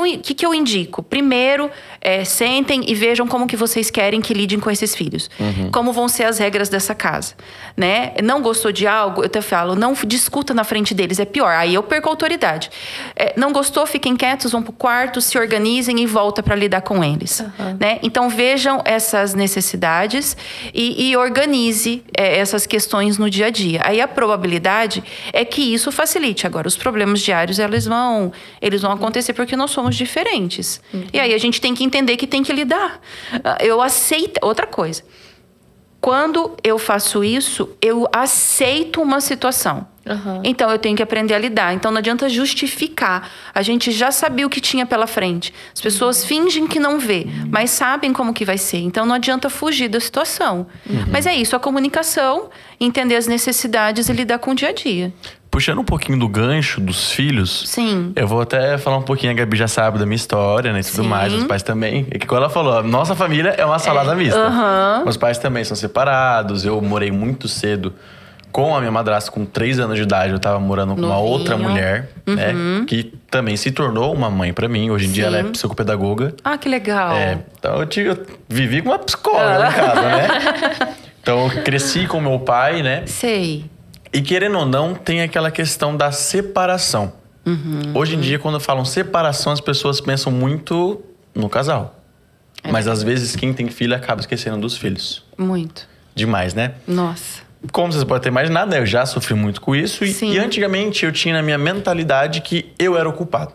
eu indico? Primeiro, sentem e vejam como que vocês querem que lidem com esses filhos. Como vão ser as regras dessa casa. Né? Não gostou de algo, eu até falo, não discuta na frente deles, é pior. Aí eu perco a autoridade. Não gostou, fiquem quietos, vão pro quarto, se organizem e volta para lidar com eles. Né? Então vejam essas necessidades e organize essas questões no dia a dia. Aí a probabilidade é que isso facilite. Agora, os problemas diários, eles vão acontecer porque nós somos diferentes. E aí a gente tem que entender que tem que lidar. Eu aceito. Outra coisa. Quando eu faço isso, eu aceito uma situação. Então, eu tenho que aprender a lidar. Então, não adianta justificar. A gente já sabia o que tinha pela frente. As pessoas fingem que não vê, mas sabem como que vai ser. Então, não adianta fugir da situação. Mas é isso, a comunicação, entender as necessidades e lidar com o dia a dia. Puxando um pouquinho do gancho dos filhos. Sim. Eu vou até falar um pouquinho, a Gabi já sabe da minha história, né? E tudo mais, os pais também. E que quando ela falou, a nossa família é uma salada mista. Meus pais também são separados. Eu morei muito cedo com a minha madrasta, com 3 anos de idade. Eu tava morando com uma outra mulher, né? Que também se tornou uma mãe pra mim. Hoje em dia ela é psicopedagoga. Ah, que legal. Então eu vivi com uma psicóloga em casa, né? Então eu cresci com meu pai, né? Sei. E querendo ou não, tem aquela questão da separação. Hoje em dia, quando falam separação, as pessoas pensam muito no casal. Mas às vezes, quem tem filho acaba esquecendo dos filhos. Muito. Demais, né? Nossa. Como vocês podem ter imaginado, eu já sofri muito com isso. E antigamente, eu tinha na minha mentalidade que eu era o culpado.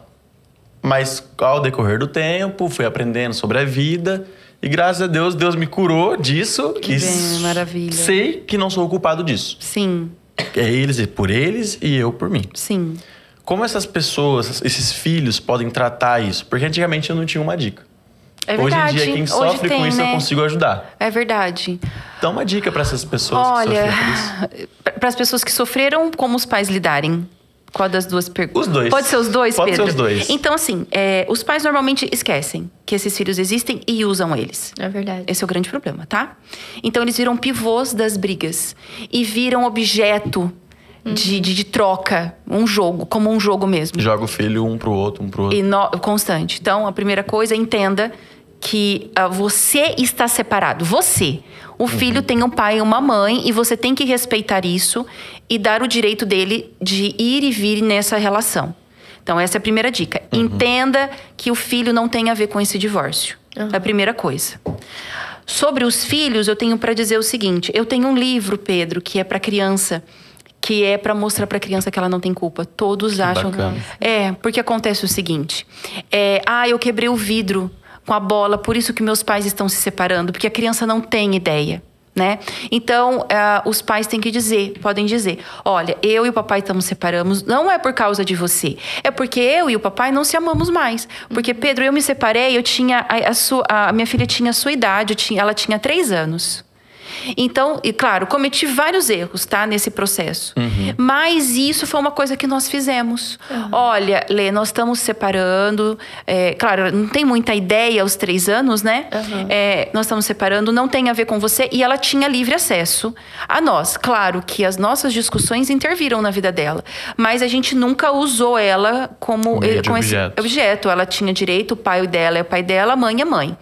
Mas ao decorrer do tempo, fui aprendendo sobre a vida. E graças a Deus, Deus me curou disso. Que bem, maravilha. Sei que não sou o culpado disso. Sim. É eles por eles e eu por mim. Sim. Como essas pessoas, esses filhos podem tratar isso? Porque antigamente eu não tinha uma dica. É verdade. Hoje em dia, quem sofre com isso, eu consigo ajudar. É verdade. Dá uma dica para essas pessoas que sofreram isso. Para as pessoas que sofreram, como os pais lidarem? Qual das duas perguntas? Os dois. Pode ser os dois, Pode Pedro? ser os dois. Então, assim, os pais normalmente esquecem que esses filhos existem e usam eles. É verdade. Esse é o grande problema, tá? Então, eles viram pivôs das brigas. E viram objeto de troca. Um jogo, como um jogo mesmo. Joga o filho um pro outro. E constante. Então, a primeira coisa, entenda que você está separado. Você. O filho tem um pai e uma mãe e você tem que respeitar isso e dar o direito dele de ir e vir nessa relação. Então, essa é a primeira dica. Entenda que o filho não tem a ver com esse divórcio. É a primeira coisa. Sobre os filhos, eu tenho para dizer o seguinte. Eu tenho um livro, Pedro, que é para criança, que é para mostrar para a criança que ela não tem culpa. Todos acham. Bacana. Porque acontece o seguinte. Eu quebrei o vidro com a bola, por isso que meus pais estão se separando, porque a criança não tem ideia, né? Então, os pais têm que podem dizer, olha, eu e o papai nos separamos, não é por causa de você, é porque eu e o papai não se amamos mais. Porque, Pedro, eu me separei, a minha filha tinha a sua idade, ela tinha 3 anos. Então, e claro, cometi vários erros, tá? Nesse processo. Mas isso foi uma coisa que nós fizemos. Olha, Lê, nós estamos separando. Claro, não tem muita ideia aos 3 anos, né? Nós estamos separando, não tem a ver com você. E ela tinha livre acesso a nós. Claro que as nossas discussões interviram na vida dela. Mas a gente nunca usou ela como esse objeto. Ela tinha direito, o pai dela é o pai dela, a mãe é mãe.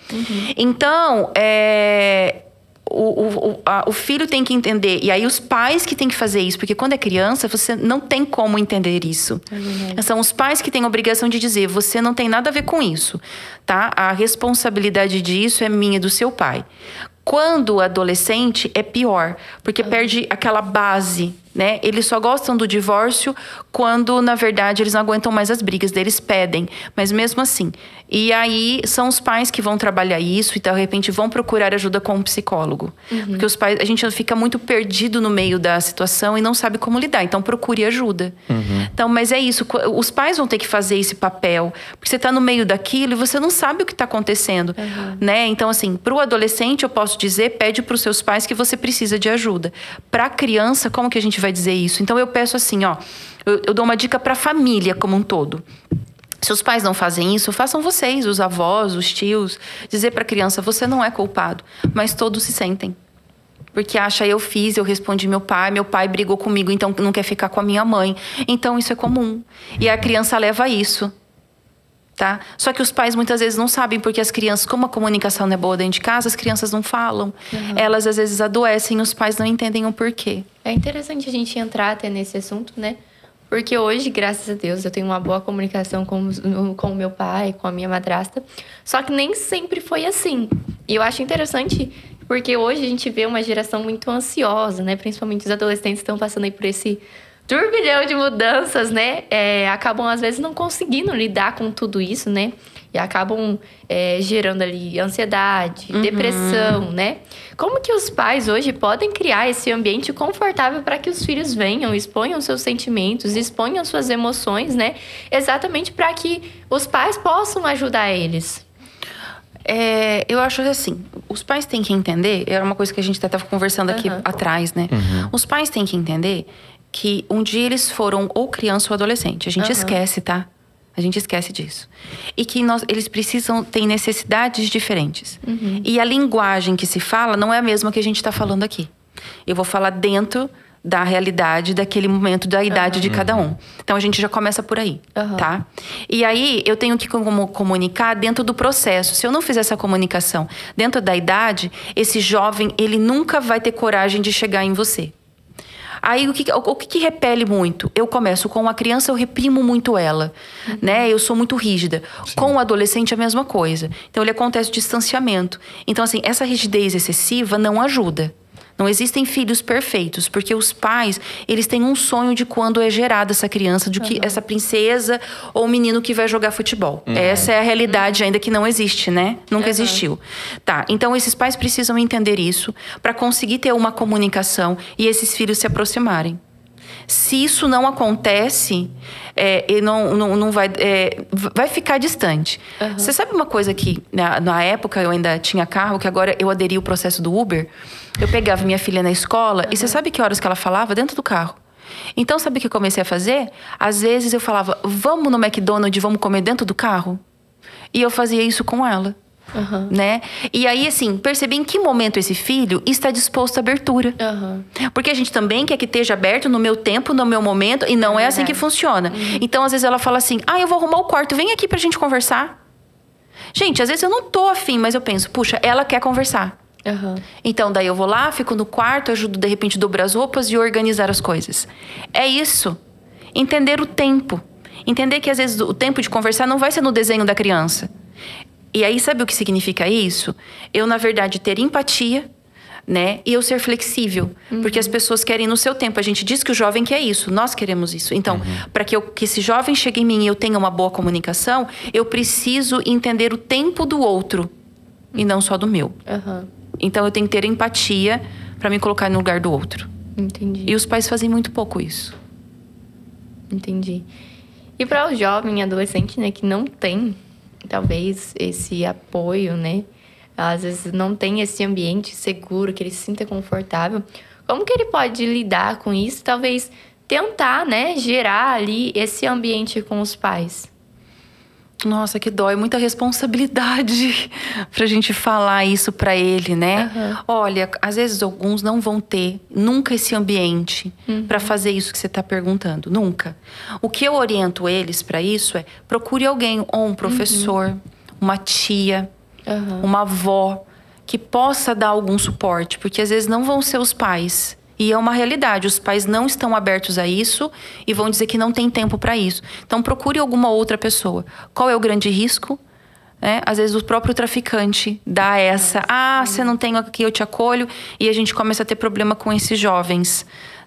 Então, o filho tem que entender. E aí os pais que têm que fazer isso. Porque quando é criança, você não tem como entender isso. São os pais que têm a obrigação de dizer, você não tem nada a ver com isso, tá? A responsabilidade disso é minha e do seu pai. Quando adolescente, é pior. Porque perde aquela base, né? Eles só gostam do divórcio quando, na verdade, eles não aguentam mais as brigas deles, pedem. Mas mesmo assim. E aí, são os pais que vão trabalhar isso e, de repente, vão procurar ajuda com um psicólogo. Porque os pais, a gente fica muito perdido no meio da situação e não sabe como lidar. Então, procure ajuda. Então, mas é isso. Os pais vão ter que fazer esse papel. Porque você está no meio daquilo e você não sabe o que está acontecendo, né? Então, assim, para o adolescente, eu posso dizer, pede para os seus pais que você precisa de ajuda. Para a criança, como que a gente vai dizer isso. Então eu peço assim, ó, eu dou uma dica para a família como um todo. Se os pais não fazem isso, façam vocês, os avós, os tios, dizer para a criança, você não é culpado, mas todos se sentem. Porque acha, eu fiz, eu respondi meu pai brigou comigo, então não quer ficar com a minha mãe. Então isso é comum. E a criança leva isso. Tá? Só que os pais muitas vezes não sabem, porque as crianças, como a comunicação não é boa dentro de casa, as crianças não falam. Elas às vezes adoecem e os pais não entendem o porquê. É interessante a gente entrar até nesse assunto, né? Porque hoje, graças a Deus, eu tenho uma boa comunicação com o meu pai, com a minha madrasta. Só que nem sempre foi assim. E eu acho interessante, porque hoje a gente vê uma geração muito ansiosa, né? Principalmente os adolescentes estão passando aí por esse turbilhão de mudanças, né? Acabam, às vezes, não conseguindo lidar com tudo isso, né? E acabam gerando ali ansiedade, depressão, né? Como que os pais hoje podem criar esse ambiente confortável para que os filhos venham, exponham seus sentimentos, exponham suas emoções, né? Exatamente para que os pais possam ajudar eles. Eu acho assim, os pais têm que entender, era uma coisa que a gente até estava conversando aqui atrás, né? Os pais têm que entender que um dia eles foram ou criança ou adolescente. A gente esquece, tá? A gente esquece disso. E que eles precisam ter necessidades diferentes. E a linguagem que se fala não é a mesma que a gente está falando aqui. Eu vou falar dentro da realidade, daquele momento, da idade de cada um. Então, a gente já começa por aí, tá? E aí, eu tenho que comunicar dentro do processo. Se eu não fizer essa comunicação dentro da idade, esse jovem, ele nunca vai ter coragem de chegar em você. Aí, o que repele muito? Eu começo com a criança, eu reprimo muito ela, né? Eu sou muito rígida. Sim. Com o adolescente, a mesma coisa. Então, ele acontece o distanciamento. Então, assim, essa rigidez excessiva não ajuda. Não existem filhos perfeitos, porque os pais, eles têm um sonho de quando é gerada essa criança, de que essa princesa ou menino que vai jogar futebol. Essa é a realidade ainda que não existe, né? Nunca existiu. Tá, então esses pais precisam entender isso para conseguir ter uma comunicação e esses filhos se aproximarem. Se isso não acontece, não vai ficar distante. Você sabe uma coisa que, na época, eu ainda tinha carro, que agora eu aderi ao processo do Uber. Eu pegava minha filha na escola e você sabe que horas que ela falava? Dentro do carro. Então, sabe o que eu comecei a fazer? Às vezes eu falava, vamos no McDonald's, vamos comer dentro do carro? E eu fazia isso com ela. Né? E aí, assim, percebi em que momento esse filho está disposto à abertura. Porque a gente também quer que esteja aberto no meu tempo, no meu momento, e não é assim que funciona. Então, às vezes ela fala assim, eu vou arrumar o quarto, vem aqui pra gente conversar. Gente, às vezes eu não tô afim, mas eu penso, puxa, ela quer conversar. Então, daí eu vou lá, fico no quarto, ajudo de repente a dobrar as roupas e organizar as coisas. É isso. Entender o tempo. Entender que às vezes o tempo de conversar não vai ser no desenho da criança. E aí, sabe o que significa isso? Eu, na verdade, ter empatia, né? E eu ser flexível. Porque as pessoas querem no seu tempo. A gente diz que o jovem quer isso. Nós queremos isso. Então, para que esse jovem chegue em mim e eu tenha uma boa comunicação, eu preciso entender o tempo do outro. E não só do meu. Então, eu tenho que ter empatia para me colocar no lugar do outro. Entendi. E os pais fazem muito pouco isso. Entendi. E para o jovem e adolescente, né, que não tem... talvez esse apoio, né? Às vezes não tem esse ambiente seguro, que ele se sinta confortável. Como que ele pode lidar com isso? Talvez tentar, né, gerar ali esse ambiente com os pais. Nossa, que dói. Muita responsabilidade pra gente falar isso pra ele, né? Olha, às vezes alguns não vão ter nunca esse ambiente pra fazer isso que você tá perguntando. Nunca. O que eu oriento eles pra isso é procure alguém, ou um professor, uma tia, uma avó, que possa dar algum suporte. Porque às vezes não vão ser os pais. E é uma realidade, os pais não estão abertos a isso e vão dizer que não tem tempo para isso. Então, procure alguma outra pessoa. Qual é o grande risco? Às vezes, o próprio traficante dá essa... você não tem aqui, eu te acolho. E a gente começa a ter problema com esses jovens.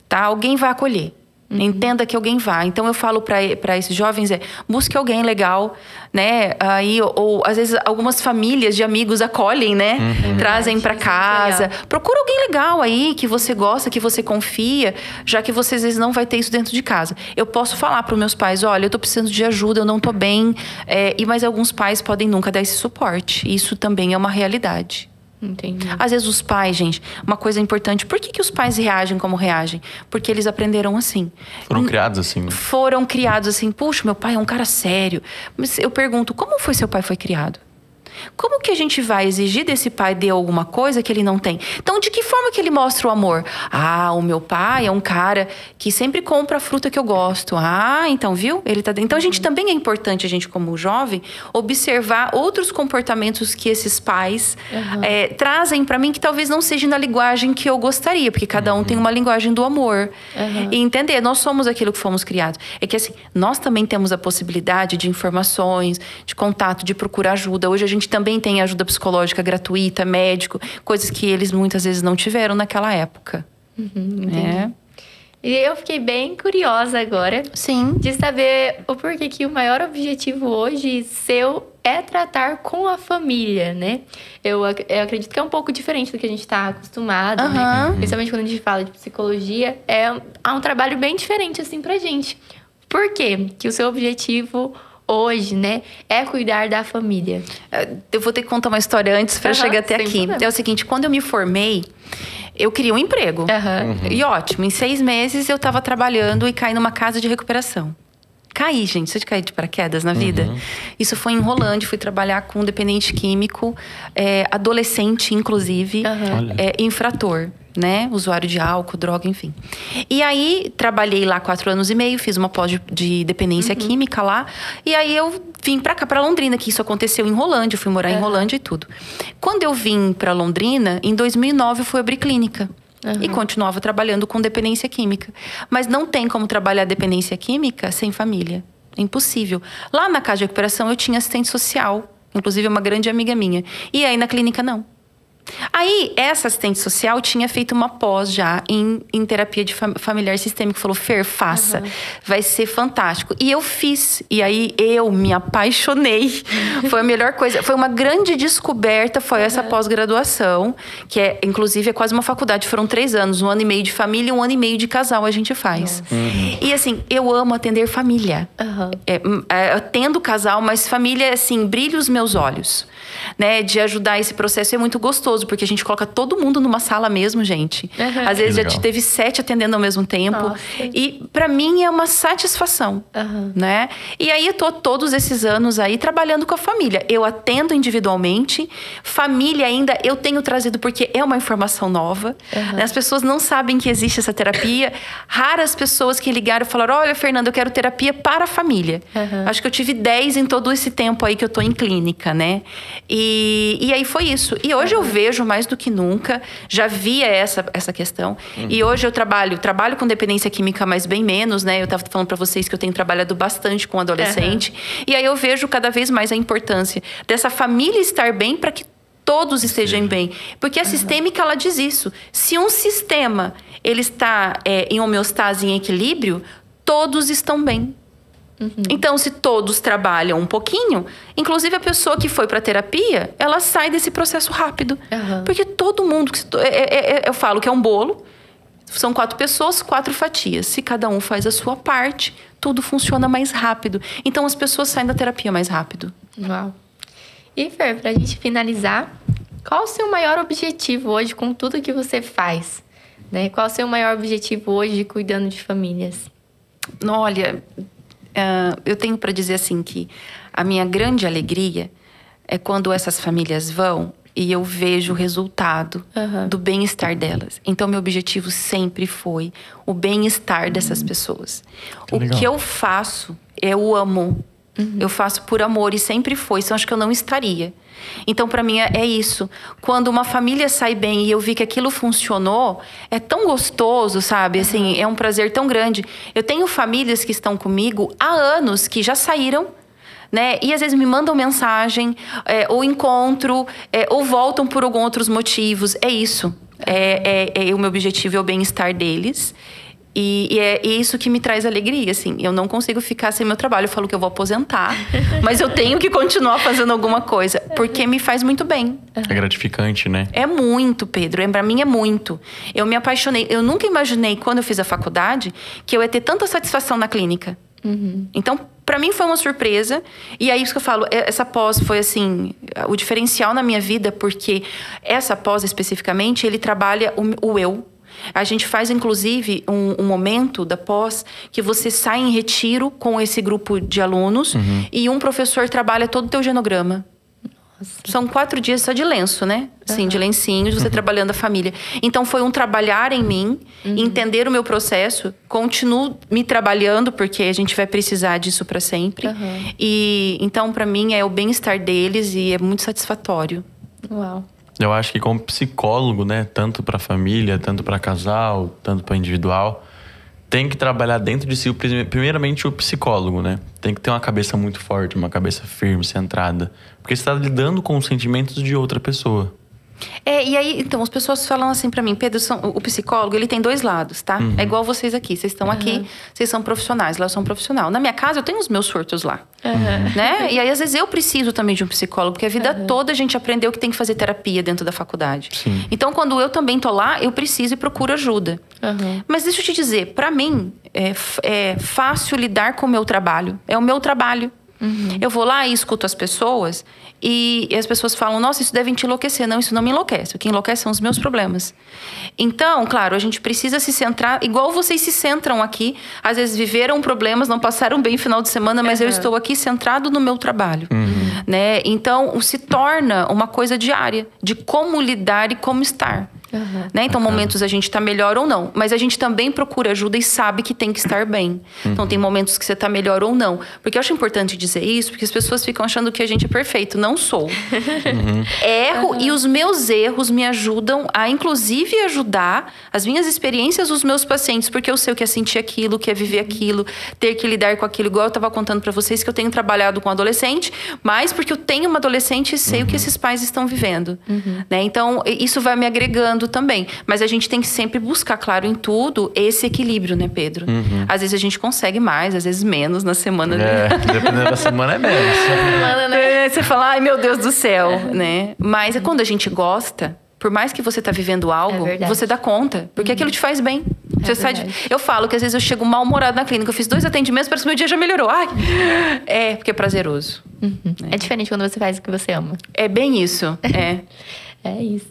Tá? Alguém vai acolher. Entenda que alguém vai. Então, eu falo para esses jovens, busque alguém legal, né? Aí, ou às vezes, algumas famílias de amigos acolhem, né? Trazem para casa. Procura alguém legal aí, que você gosta, que você confia, já que você, às vezes, não vai ter isso dentro de casa. Eu posso falar para os meus pais, olha, eu tô precisando de ajuda, eu não tô bem. Mas alguns pais podem nunca dar esse suporte. Isso também é uma realidade. Entendi. Às vezes os pais, gente, uma coisa importante, por que os pais reagem como reagem? Porque eles aprenderam assim. Foram criados assim. Né? Foram criados assim, puxa, meu pai é um cara sério. Mas eu pergunto, como foi seu pai foi criado? Como que a gente vai exigir desse pai de alguma coisa que ele não tem? Então, de que forma que ele mostra o amor? Ah, o meu pai é um cara que sempre compra a fruta que eu gosto. Ah, então, viu? Ele tá... Então, a gente também é importante, a gente como jovem, observar outros comportamentos que esses pais trazem pra mim, que talvez não seja na linguagem que eu gostaria, porque cada um tem uma linguagem do amor. E entender, nós somos aquilo que fomos criados. É que assim, nós também temos a possibilidade de informações, de contato, de procurar ajuda. Hoje a gente também tem ajuda psicológica gratuita, médico, coisas que eles muitas vezes não tiveram naquela época. E eu fiquei bem curiosa agora. Sim. De saber o porquê que o maior objetivo hoje seu é tratar com a família, né? Eu acredito que é um pouco diferente do que a gente está acostumado, né? Principalmente quando a gente fala de psicologia, é um trabalho bem diferente, assim, pra gente. Por quê? Que o seu objetivo hoje, né, é cuidar da família. Eu vou ter que contar uma história antes para chegar até aqui. Problema. É o seguinte, quando eu me formei, eu queria um emprego. E ótimo, em 6 meses eu estava trabalhando e caí numa casa de recuperação. Caí, gente. Você de cair de paraquedas na vida? Isso foi em Rolândia. Fui trabalhar com um dependente químico, adolescente, inclusive, infrator. Né? Usuário de álcool, droga, enfim. E aí, trabalhei lá 4 anos e meio, fiz uma pós de dependência química lá. E aí, eu vim pra cá, pra Londrina, que isso aconteceu em Rolândia. Eu fui morar em Rolândia e tudo. Quando eu vim pra Londrina, em 2009, eu fui abrir clínica. E continuava trabalhando com dependência química. Mas não tem como trabalhar dependência química sem família. É impossível. Lá na casa de recuperação, eu tinha assistente social. Inclusive, uma grande amiga minha. E aí, na clínica, não. Aí, essa assistente social tinha feito uma pós já em terapia de familiar sistêmico. Falou, Fer, faça. Vai ser fantástico. E eu fiz. E aí, eu me apaixonei. Foi a melhor coisa. Foi uma grande descoberta, foi essa pós-graduação. Que, inclusive, é quase uma faculdade. Foram 3 anos. 1 ano e meio de família e 1 ano e meio de casal a gente faz. E, assim, eu amo atender família. Atendo casal, mas família, assim, brilha os meus olhos. Né, de ajudar esse processo é muito gostoso, porque a gente coloca todo mundo numa sala mesmo, gente. Às vezes já teve 7 atendendo ao mesmo tempo. Nossa. E pra mim é uma satisfação, né? E aí eu tô todos esses anos aí trabalhando com a família. Eu atendo individualmente, família ainda eu tenho trazido porque é uma informação nova. Né? As pessoas não sabem que existe essa terapia. Raras pessoas que ligaram e falaram, olha, Fernanda, eu quero terapia para a família. Acho que eu tive 10 em todo esse tempo aí que eu tô em clínica, né? E aí foi isso. E hoje eu vejo mais do que nunca, já via essa questão. E hoje eu trabalho com dependência química, mas bem menos, né? Eu tava falando pra vocês que eu tenho trabalhado bastante com adolescente. E aí eu vejo cada vez mais a importância dessa família estar bem para que todos estejam bem. Porque a sistêmica, ela diz isso. Se um sistema ele está em homeostase, em equilíbrio, todos estão bem. Então, se todos trabalham um pouquinho, inclusive a pessoa que foi para terapia, ela sai desse processo rápido. Porque todo mundo... eu falo que é um bolo, são 4 pessoas, 4 fatias. Se cada um faz a sua parte, tudo funciona mais rápido. Então, as pessoas saem da terapia mais rápido. Uau. E, Fer, pra gente finalizar, qual o seu maior objetivo hoje com tudo que você faz? Né? Qual o seu maior objetivo hoje cuidando de famílias? Olha... eu tenho para dizer assim que a minha grande alegria é quando essas famílias vão e eu vejo o resultado do bem-estar delas. Então, meu objetivo sempre foi o bem-estar dessas pessoas. O que eu faço, eu amo. Eu faço por amor e sempre foi, senão acho que eu não estaria. Então, para mim, é isso. Quando uma família sai bem e eu vi que aquilo funcionou, é tão gostoso, sabe? Assim, é um prazer tão grande. Eu tenho famílias que estão comigo há anos, que já saíram, né? E às vezes me mandam mensagem, ou encontro, ou voltam por alguns outros motivos. É isso. O meu objetivo é o bem-estar deles. E é isso que me traz alegria, assim. Eu não consigo ficar sem meu trabalho. Eu falo que eu vou aposentar, mas eu tenho que continuar fazendo alguma coisa, porque me faz muito bem. É gratificante, né? É muito, Pedro. Pra mim é muito. Eu me apaixonei. Eu nunca imaginei, quando eu fiz a faculdade, que eu ia ter tanta satisfação na clínica. Então, Pra mim foi uma surpresa. E aí, isso que eu falo, essa pós foi assim, o diferencial na minha vida, porque essa pós especificamente, ele trabalha o eu. A gente faz, inclusive, um momento da pós que você sai em retiro com esse grupo de alunos e um professor trabalha todo o teu genograma. Nossa. São 4 dias só de lenço, né? Sim, de lencinhos, você trabalhando a família. Então, foi um trabalhar em mim, entender o meu processo. Continuo me trabalhando, porque a gente vai precisar disso para sempre. E então, para mim, é o bem-estar deles e é muito satisfatório. Uau. Eu acho que como psicólogo, né? Tanto para família, tanto para casal, tanto para individual, tem que trabalhar dentro de si, primeiramente o psicólogo, né? Tem que ter uma cabeça muito forte, uma cabeça firme, centrada. Porque você está lidando com os sentimentos de outra pessoa. E aí, então, as pessoas falam assim pra mim, Pedro, o psicólogo, ele tem 2 lados, tá? É igual vocês aqui. Vocês estão aqui, vocês são profissionais, lá eu sou um profissional. Na minha casa, eu tenho os meus surtos lá. Né? E aí, às vezes, eu preciso também de um psicólogo, porque a vida toda a gente aprendeu que tem que fazer terapia dentro da faculdade. Sim. Então, quando eu também tô lá, eu preciso e procuro ajuda. Mas deixa eu te dizer, pra mim, é fácil lidar com o meu trabalho. É o meu trabalho. Eu vou lá e escuto as pessoas e as pessoas falam, nossa, isso deve te enlouquecer. Não, isso não me enlouquece. O que enlouquece são os meus problemas. Então, claro, a gente precisa se centrar, igual vocês se centram aqui. Às vezes viveram problemas, não passaram bem no final de semana, mas eu estou aqui centrado no meu trabalho. Né? Então, se torna uma coisa diária, de como lidar e como estar. Né? Então, momentos a gente tá melhor ou não. Mas a gente também procura ajuda e sabe que tem que estar bem. Então, tem momentos que você tá melhor ou não. Porque eu acho importante dizer isso, porque as pessoas ficam achando que a gente é perfeito. Não sou. Erro e os meus erros me ajudam a, inclusive, ajudar as minhas experiências dos meus pacientes. Porque eu sei o que é sentir aquilo, o que é viver aquilo, ter que lidar com aquilo. Igual eu tava contando pra vocês que eu tenho trabalhado com adolescente, mas porque eu tenho uma adolescente e sei o que esses pais estão vivendo. Né? Então, isso vai me agregando também. Mas a gente tem que sempre buscar, claro, em tudo, esse equilíbrio, né, Pedro? Às vezes a gente consegue mais, às vezes menos na semana. Dependendo da semana é menos. Você fala, ai meu Deus do céu, né? Mas é quando a gente gosta, por mais que você tá vivendo algo, você dá conta. Porque aquilo te faz bem. Você sai eu falo que às vezes eu chego mal-humorado na clínica. Eu fiz 2 atendimentos, parece que meu dia já melhorou. Ai, porque é prazeroso. É diferente quando você faz o que você ama. É bem isso, É isso.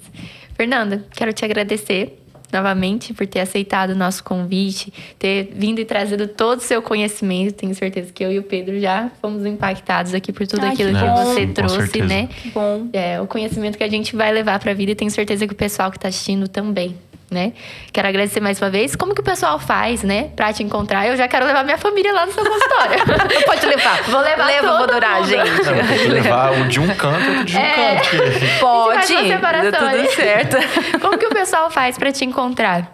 Fernanda, quero te agradecer novamente por ter aceitado o nosso convite, ter vindo e trazido todo o seu conhecimento. Tenho certeza que eu e o Pedro já fomos impactados aqui por tudo aquilo que você trouxe, né? Bom. O conhecimento que a gente vai levar para a vida e tenho certeza que o pessoal que está assistindo também. Né? Quero agradecer mais uma vez. Como que o pessoal faz, né, pra te encontrar? Eu já quero levar minha família lá no seu consultório. Pode levar. Vou levar Leva, todo vou adorar, mundo. gente. Não, tem que levar um de um canto e outro de um canto. Pode. A gente faz uma separação, Deu tudo né? certo. Como que o pessoal faz pra te encontrar?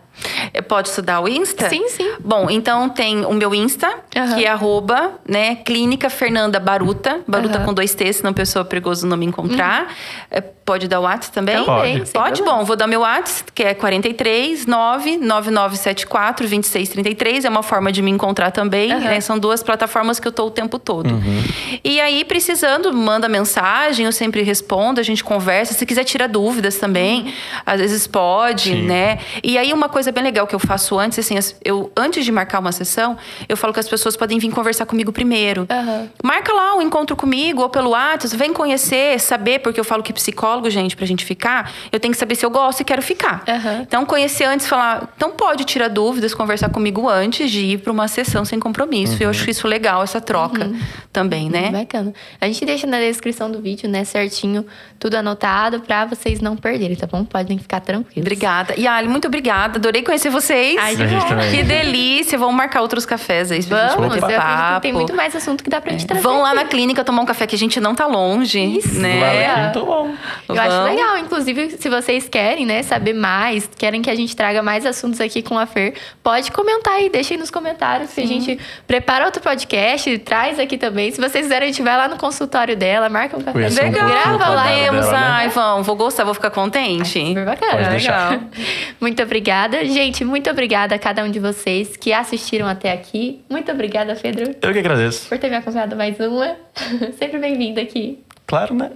Pode estudar o Insta? Sim, sim. Bom, então tem o meu Insta, que é @ né, Clínica Fernanda Baruta. Baruta com 2 T's, senão a pessoa é perigoso não me encontrar. Pode dar o WhatsApp também? Também, Pode? Bom, vou dar meu WhatsApp, que é 43 99974 2633. É uma forma de me encontrar também. Né? São 2 plataformas que eu tô o tempo todo. E aí, precisando, manda mensagem, eu sempre respondo, a gente conversa. Se quiser tirar dúvidas também, às vezes pode, né? E aí, uma coisa bem legal que eu faço antes, assim, antes de marcar uma sessão, eu falo que as pessoas podem vir conversar comigo primeiro. Marca lá um encontro comigo ou pelo WhatsApp, vem conhecer, saber, porque eu falo que psicólogo, gente, pra gente ficar, eu tenho que saber se eu gosto e quero ficar. Então, conhecer antes, falar, então pode tirar dúvidas, conversar comigo antes de ir pra uma sessão sem compromisso. Eu acho isso legal, essa troca também, né? Bacana. A gente deixa na descrição do vídeo, né, certinho, tudo anotado pra vocês não perderem, tá bom? Podem ficar tranquilos. Obrigada. E Ali, muito obrigada. Adorei conhecer vocês. Ai, que delícia. Vamos marcar outros cafés aí. Vamos, eu acredito que tem muito mais assunto que dá pra gente trazer. Vão lá na clínica tomar um café, que a gente não tá longe. Isso. Né? Lá na clínica, tô bom. Eu acho legal. Inclusive, se vocês querem, né, saber mais, querem que a gente traga mais assuntos aqui com a Fer, pode comentar aí, deixa aí nos comentários que a gente prepara outro podcast, traz aqui também. Se vocês quiserem, a gente vai lá no consultório dela, marca um café. Legal. Grava lá. Ai, vou gostar, vou ficar contente. Ai, super bacana. Pode deixar. Legal. Muito obrigada. Gente, muito obrigada a cada um de vocês que assistiram até aqui. Muito obrigada, Pedro, Eu que agradeço. por ter me acompanhado mais uma. Sempre bem-vindo aqui. Claro, né?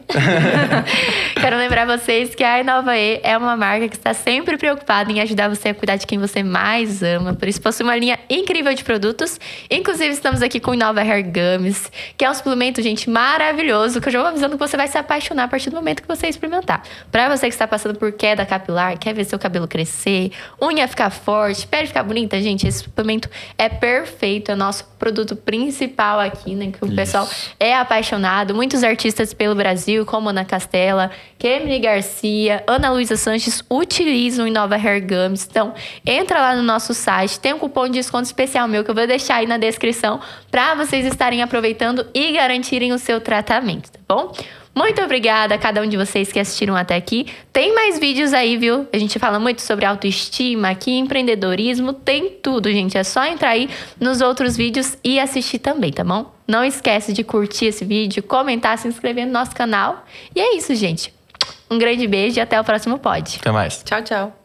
Quero lembrar vocês que a Inovaê é uma marca que está sempre preocupada em ajudar você a cuidar de quem você mais ama. Por isso, possui uma linha incrível de produtos. Inclusive, estamos aqui com o Inova Hair Gummies, que é um suplemento, gente, maravilhoso, que eu já vou avisando que você vai se apaixonar a partir do momento que você experimentar. Para você que está passando por queda capilar, quer ver seu cabelo crescer, unha ficar forte, pele ficar bonita, gente, esse suplemento é perfeito. É o nosso produto principal aqui, né? Que o pessoal é apaixonado. Muitos artistas pelo Brasil, como Ana Castela, Kemily Garcia, Ana Luísa Sanches, utilizam o Inova Hair Gummies. Então, entra lá no nosso site, tem um cupom de desconto especial meu que eu vou deixar aí na descrição para vocês estarem aproveitando e garantirem o seu tratamento, tá bom? Muito obrigada a cada um de vocês que assistiram até aqui. Tem mais vídeos aí, viu? A gente fala muito sobre autoestima aqui, empreendedorismo, tem tudo, gente. É só entrar aí nos outros vídeos e assistir também, tá bom? Não esquece de curtir esse vídeo, comentar, se inscrever no nosso canal. E é isso, gente. Um grande beijo e até o próximo pod. Até mais. Tchau, tchau.